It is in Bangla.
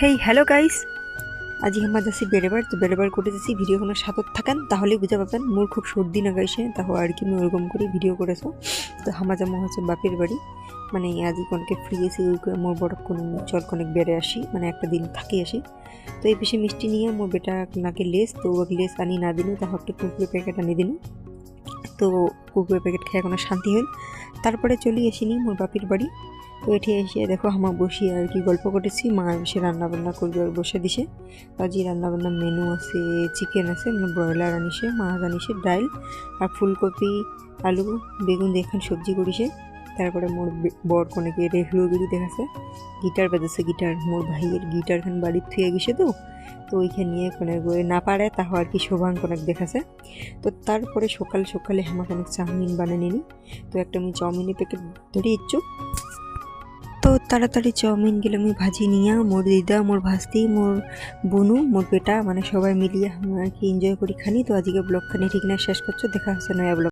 হেই হ্যালো গাইস, আজি আমার যাচ্ছি বেড়েবার তো বেড়েবার করে যাচ্ছি ভিডিও কোনো সাথত থাকেন তাহলেই বুঝে পাবেন। মোর খুব সর্দি না গাইছে তাহ আর কি আমি ওরকম করে ভিডিও করেছো। তো হামা জামা হচ্ছে বাপের বাড়ি, মানে আজি কনকে ফ্রি এসি মোর বড় কোন চল কনেক বেড়ে আসি, মানে একটা দিন থাকি আসি। তো এই পিছিয়ে মিষ্টি নিয়ে মোর বেটা নাকে লেস, তো ওকে লেস আনি না দিনু তাহ একটা কুকুরের প্যাকেট আনি দিনু। তো কুকুরের প্যাকেট খেয়ে কোনো শান্তি হইল। তারপরে চলি আসিনি মোর বাপের বাড়ি। তো এটি এসে দেখো আমার বসি আর কি গল্প করেছি, মা এসে রান্নাবান্না করবে আর বসে দিছে। আজ রান্নাবান্না মেনু আছে, চিকেন আছে, মানে ব্রয়লার আনিছে, মাছ আনিছে, ডাইল আর ফুলকপি আলু বেগুন দিয়ে এখন সবজি করিছে। তারপরে মোর বর কোনেকে রেহুগিরি দেখাছে, গিটার বাজাচ্ছে, গিটার মোর ভাইয়ের গিটার খান বাড়ির থুয়ে গেছে। তো ওইখানে নিয়ে কোনে না পারে তাহ আর কি শোভাং কোনেক দেখাছে। তো তারপরে সকাল সকালে আমার অনেক চাউমিন বানিয়ে নিনি। তো একটা আমি চাউমিনের প্যাকেট ধরে ইচ্ছুক। তো তাড়াতাড়ি চাউমিন গেলে আমি ভাজি নিয়ে মোর দিদা, মোর ভাস্তি, মোর বনু, মোর বেটা, মানে সবাই মিলিয়ে আমরা আর কি এনজয় করি খানি। তো আজকে ব্লগ খানি ঠিক না শেষ করছো, দেখা হচ্ছে নয়া ব্লগ।